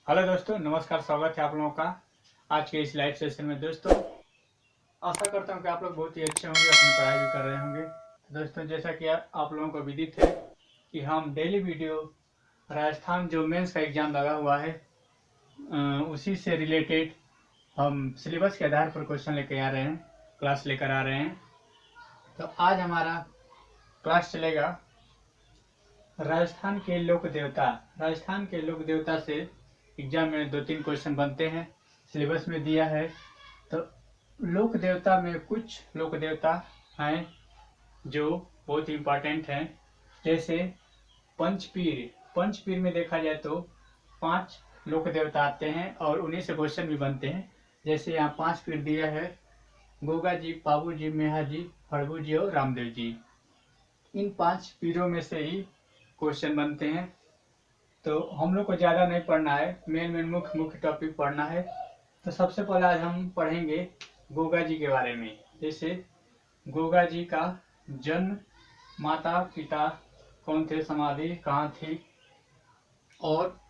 Hello दोस्तों, नमस्कार। स्वागत है आप लोगों का आज के इस लाइव सेशन में। दोस्तों, आशा करता हूं कि आप लोग बहुत ही अच्छे होंगे, अपनी पढ़ाई भी कर रहे होंगे। तो दोस्तों, जैसा कि आप लोगों को विदित है कि हम डेली वीडियो राजस्थान जो मेंस का एग्जाम लगा हुआ है उसी से रिलेटेड हम सिलेबस के आधार पर क्वेश्चन लेकर आ रहे हैं, क्लास लेकर आ रहे हैं। तो आज हमारा क्लास चलेगा राजस्थान के लोक देवता। राजस्थान के लोक देवता से एग्जाम में 2-3 क्वेश्चन बनते हैं, सिलेबस में दिया है। तो लोक देवता में कुछ लोक देवता हैं जो बहुत इम्पोर्टेंट हैं, जैसे पंचपीर। पंचपीर में देखा जाए तो 5 लोक देवता आते हैं और उन्हीं से क्वेश्चन भी बनते हैं। जैसे यहाँ 5 पीर दिया है: गोगा जी, पाबू जी, मेहा जी, फड़गू जी और रामदेव जी। इन 5 पीरों में से ही क्वेश्चन बनते हैं। तो हम लोग को ज़्यादा नहीं पढ़ना है, मेन मुख्य टॉपिक पढ़ना है। तो सबसे पहले आज हम पढ़ेंगे गोगा जी के बारे में। जैसे गोगा जी का जन्म, माता पिता कौन थे, समाधि कहाँ थी, और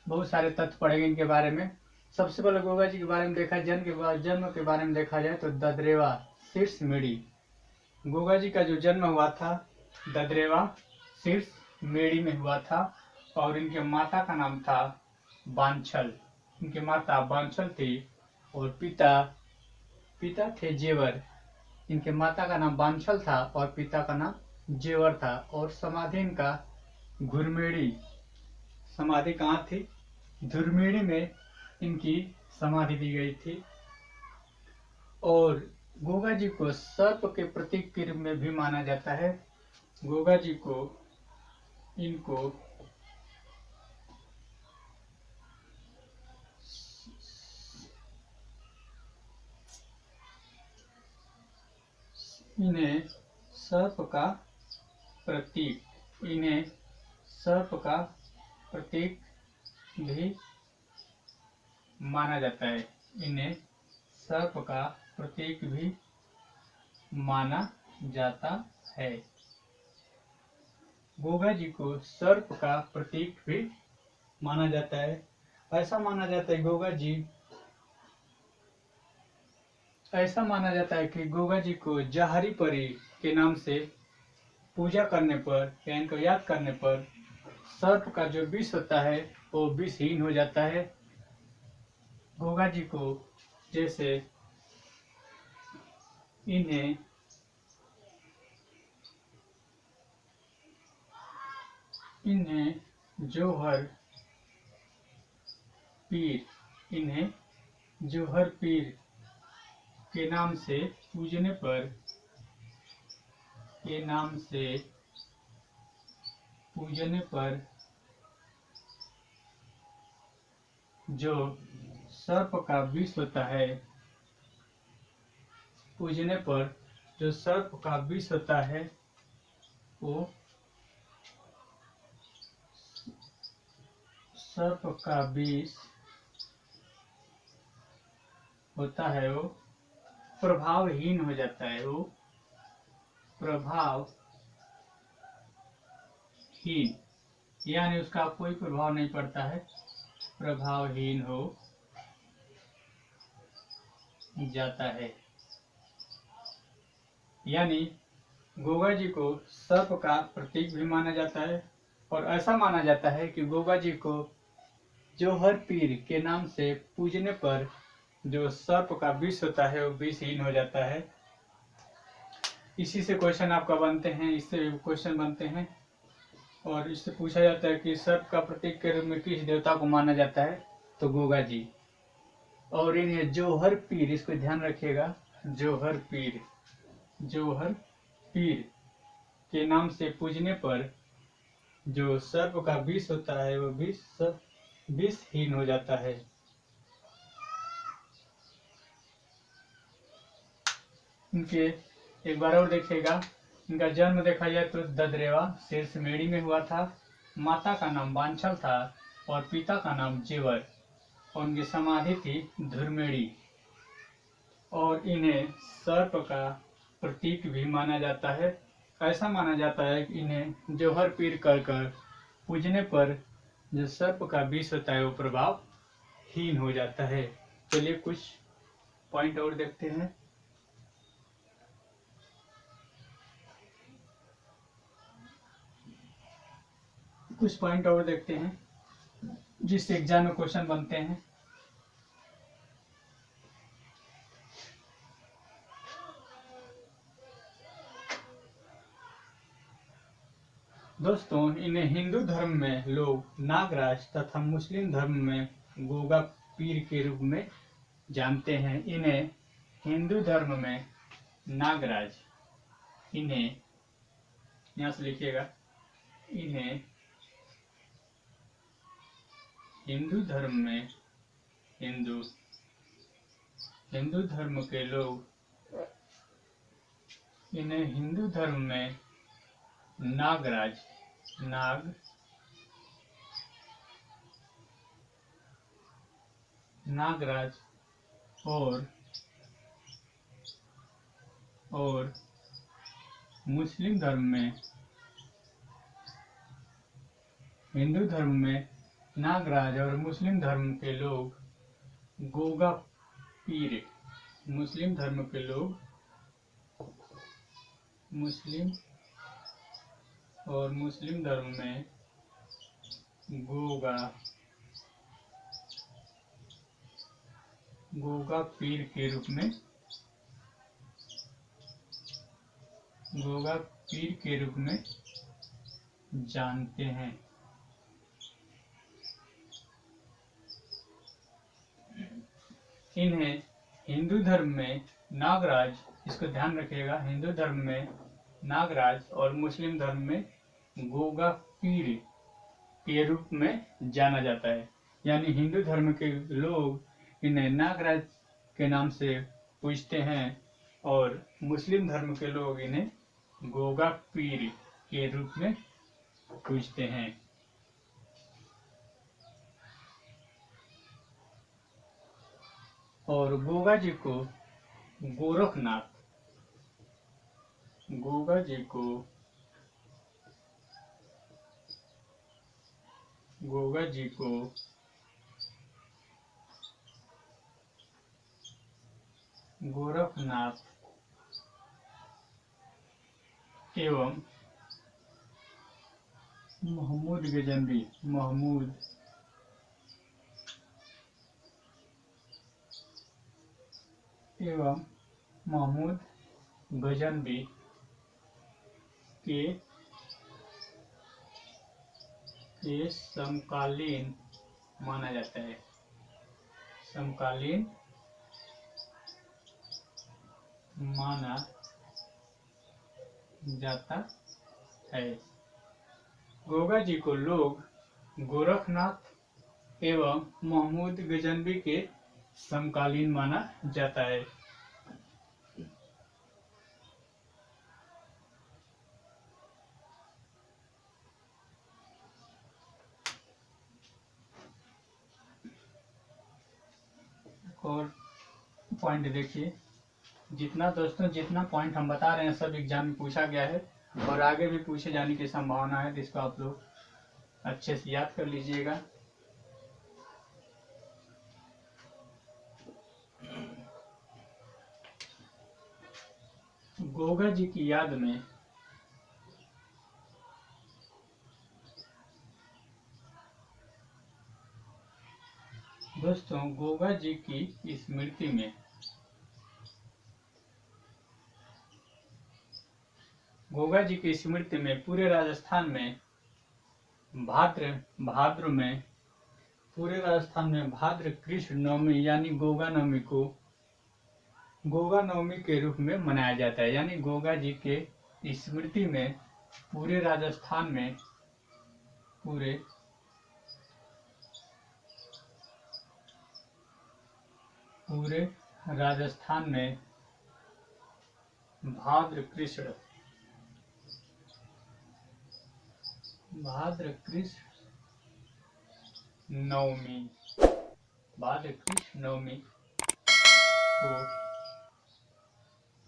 बहुत सारे तथ्य पढ़ेंगे इनके बारे में। सबसे पहले गोगा जी के बारे में देखा, जन्म के बारे में देखा जाए तो ददरेवा शीर्ष मेड़ी। गोगा जी का जो जन्म हुआ था ददरेवा शीर्ष मेड़ी में हुआ था, और इनके माता का नाम था बांछल। इनके माता बांछल थी और पिता थे जेवर। इनके माता का नाम बांछल था और पिता का नाम जेवर था। और समाधि इनका घुरमेड़ी। समाधि कहाँ थी? धुरमेड़ी में इनकी समाधि दी गई थी। और गोगा जी को सर्प के प्रतीक के रूप में भी माना जाता है। गोगा जी को इनको इन्हें सर्प का प्रतीक भी माना जाता है। इन्हें सर्प का प्रतीक भी माना जाता है। गोगा जी को सर्प का प्रतीक भी माना जाता है। ऐसा माना जाता है कि गोगा जी को जहरी परी के नाम से पूजा करने पर या इनको याद करने पर सर्प का जो विष होता है वो विषहीन हो जाता है। गोगा जी को जैसे इन्हें जोहर पीर के नाम से पूजने पर जो सर्प का विष होता है, वो सर्प का विष होता है, वो प्रभावहीन हो जाता है। वो प्रभावहीन यानी उसका कोई प्रभाव नहीं पड़ता है, प्रभावहीन हो जाता है। यानी गोगा जी को सर्प का प्रतीक भी माना जाता है। और ऐसा माना जाता है कि गोगा जी को जोहर पीर के नाम से पूजने पर जो सर्प का विष होता है वो विषहीन हो जाता है। इसी से क्वेश्चन आपका बनते हैं, इससे भी क्वेश्चन बनते हैं। और इससे पूछा जाता है कि सर्प का प्रतीक के रूप में किस देवता को माना जाता है, तो गोगा जी। और इन्हें जोहर पीर, इसको ध्यान रखिएगा, जोहर पीर के नाम से पूजने पर जो सर्प का विष होता है वो विषहीन हो जाता है। इनके एक बार और देखिएगा, इनका जन्म देखा जाए तो ददरेवा शीर्ष मेड़ी में हुआ था। माता का नाम बांछल था और पिता का नाम जेवर, और उनकी समाधि थी धुरमेड़ी। और इन्हें सर्प का प्रतीक भी माना जाता है। ऐसा माना जाता है कि इन्हें जोहर पीर कर पूजने पर जो सर्प का विष होता है वो प्रभावहीन हो जाता है। चलिए कुछ पॉइंट और देखते हैं। कुछ पॉइंट और देखते हैं जिससे एग्जाम में क्वेश्चन बनते हैं। दोस्तों, इन्हें हिंदू धर्म में लोग नागराज तथा मुस्लिम धर्म में गोगा पीर के रूप में जानते हैं। इन्हें हिंदू धर्म में नागराज, इन्हें यहाँ से लिखिएगा, इन्हें हिंदू धर्म में हिंदू धर्म के लोग, इन्हें हिंदू धर्म में नागराज और मुस्लिम धर्म में, हिंदू धर्म में नागराज और मुस्लिम धर्म के लोग गोगा पीर, मुस्लिम धर्म के लोग, मुस्लिम धर्म में गोगा पीर के रूप में, गोगा पीर के रूप में जानते हैं। इन्हें हिंदू धर्म में नागराज, इसको ध्यान रखिएगा, हिंदू धर्म में नागराज और मुस्लिम धर्म में गोगा पीर के रूप में जाना जाता है। यानी हिंदू धर्म के लोग इन्हें नागराज के नाम से पूजते हैं और मुस्लिम धर्म के लोग इन्हें गोगा पीर के रूप में पूजते हैं। और गोगा जी को गोरखनाथ, गोगा जी को गोरखनाथ एवं महमूद गजनवी, के समकालीन माना जाता है, समकालीन माना जाता है। गोगा जी को लोग गोरखनाथ एवं महमूद गजनवी के समकालीन माना जाता है। और पॉइंट देखिए, जितना पॉइंट हम बता रहे हैं सब एग्जाम में पूछा गया है और आगे भी पूछे जाने की संभावना है, तो इसको आप लोग अच्छे से याद कर लीजिएगा। गोगा जी की याद में दोस्तों, गोगा जी की स्मृति में, गोगा जी की स्मृति में पूरे राजस्थान में भाद्र कृष्ण नवमी यानी गोगा नवमी को गोगा नवमी के रूप में मनाया जाता है। यानी गोगा जी के स्मृति में पूरे राजस्थान में भाद्र कृष्ण नवमी को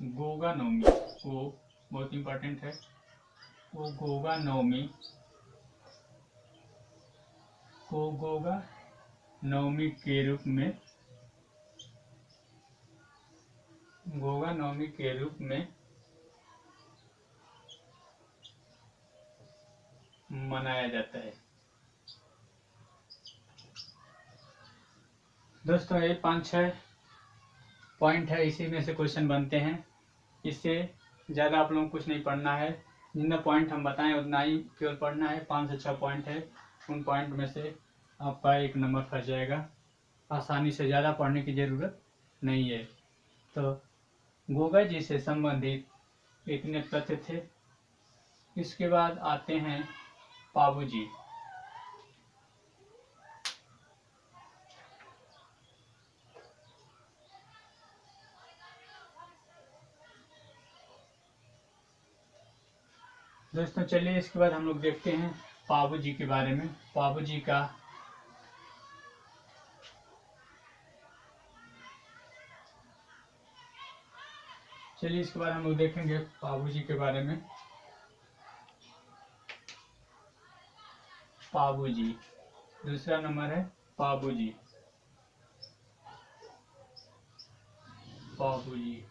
गोगा नवमी को, बहुत इंपॉर्टेंट है, वो गोगा नवमी को गोगा नवमी के रूप में गोगा नवमी के रूप में मनाया जाता है। दोस्तों ये 5-6 पॉइंट है, इसी में से क्वेश्चन बनते हैं। इससे ज़्यादा आप लोगों को कुछ नहीं पढ़ना है, जितना पॉइंट हम बताएं उतना ही केवल पढ़ना है। 5 से 6 पॉइंट है, उन पॉइंट में से आपका 1 नंबर फंस जाएगा आसानी से, ज़्यादा पढ़ने की ज़रूरत नहीं है। तो गोगा जी से संबंधित इतने तथ्य थे। इसके बाद आते हैं पाबू जी। दोस्तों चलिए इसके बाद हम लोग देखते हैं पाबू जी के बारे में। पाबू जी का चलिए इसके बाद हम लोग देखेंगे पाबू जी के बारे में। पाबू जी, दूसरा नंबर है पाबू जी। पाबू जी,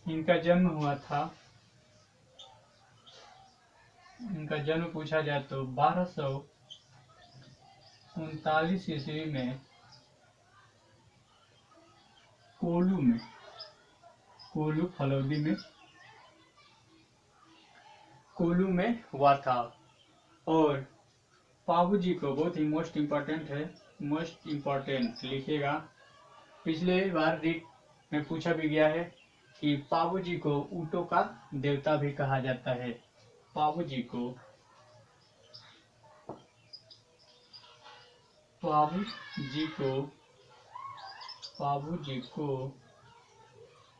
इनका जन्म हुआ था, इनका जन्म पूछा जाए तो 1239 ईस्वी में कोलू में, कोलू फलौदी में, कोलू में हुआ था। और पाबू जी को बहुत ही मोस्ट इम्पोर्टेंट है, मोस्ट इम्पोर्टेंट लिखिएगा। पिछले बार रीट में पूछा भी गया है कि पाबू जी को ऊँटों का देवता भी कहा जाता है। पाबू जी को पाबू जी को पाबू जी को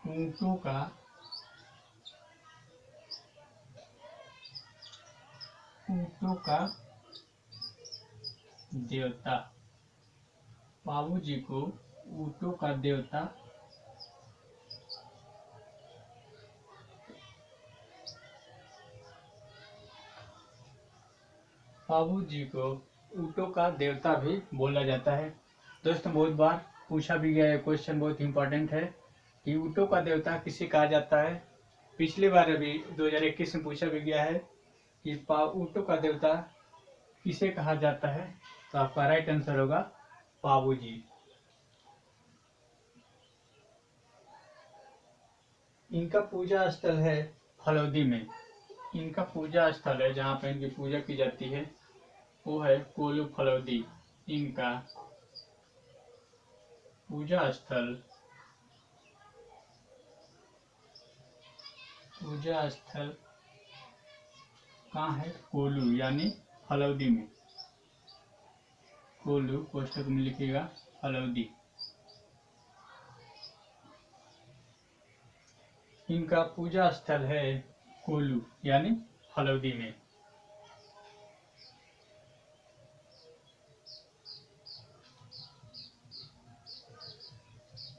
ऊँटों का देवता, पाबू जी को ऊँटों का देवता पाबू जी को ऊँटों का देवता भी बोला जाता है। दोस्तों बहुत बार पूछा भी गया है, क्वेश्चन बहुत इंपॉर्टेंट है कि ऊँटों का देवता किसे कहा जाता है। पिछली बार अभी 2021 में पूछा भी गया है कि ऊँटों का देवता किसे कहा जाता है। तो आपका राइट आंसर होगा पाबू जी। इनका पूजा स्थल है फलौदी में। इनका पूजा स्थल है जहाँ पे इनकी पूजा की जाती है वो है कोलू फलौदी। इनका पूजा स्थल कहाँ है? कोलू यानी फलौदी में। कोलू कोष्ठक में लिखिएगा फलौदी। इनका पूजा स्थल है कोलू यानी फलौदी में।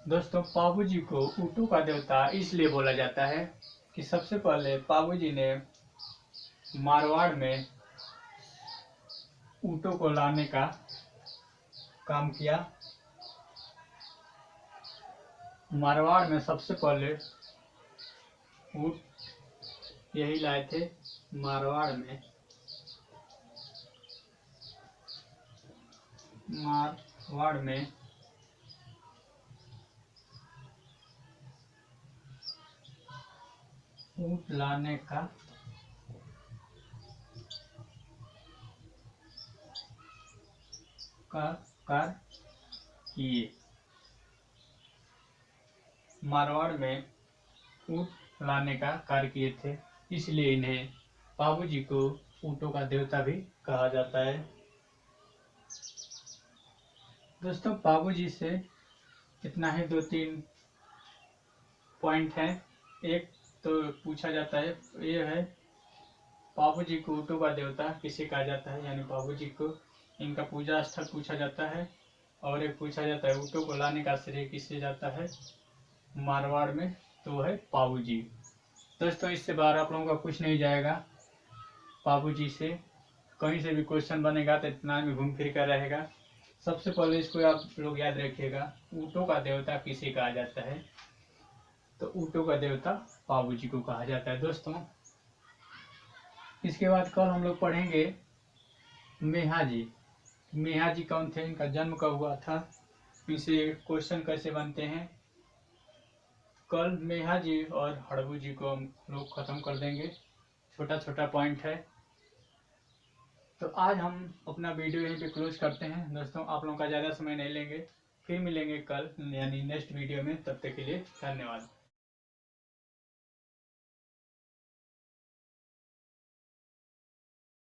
दोस्तों पाबू जी को ऊँटों का देवता इसलिए बोला जाता है कि सबसे पहले पाबू जी ने मारवाड़ में ऊँटों को लाने का काम किया। मारवाड़ में सबसे पहले ऊँट यही लाए थे। मारवाड़ में ऊँट लाने का कार्य किए। मारवाड़ में ऊँट लाने का कार्य किए थे, इसलिए इन्हें पाबू जी को ऊँटों का देवता भी कहा जाता है। दोस्तों पाबू जी से इतना ही 2-3 पॉइंट हैं। एक तो पूछा जाता है ये है पाबू जी को ऊँटों का देवता किसे कहा जाता है, यानी पाबू जी को इनका पूजा स्थल पूछा जाता है। और एक पूछा जाता है ऊँटों को लाने का श्रेय किसे जाता है मारवाड़ में, तो है पाबू जी। दोस्तों इससे बाहर आप लोगों का कुछ नहीं जाएगा पाबू जी से। कहीं से भी क्वेश्चन बनेगा तो इतना में घूम फिर कर रहेगा। सबसे पहले इसको आप लोग याद रखिएगा, ऊँटों का देवता किसे कहा जाता है? तो ऊँटों का देवता बाबूजी को कहा जाता है दोस्तों। इसके बाद कल हम लोग पढ़ेंगे मेहा जी। मेहा जी कौन थे, इनका जन्म कब हुआ था, इनसे क्वेश्चन कैसे बनते हैं। कल मेहा जी और हड़बू जी को हम लोग खत्म कर देंगे, छोटा छोटा पॉइंट है। तो आज हम अपना वीडियो यहीं पे क्लोज करते हैं दोस्तों। आप लोगों का ज़्यादा समय नहीं लेंगे, फिर मिलेंगे कल यानी नेक्स्ट वीडियो में। तब तक के लिए धन्यवाद।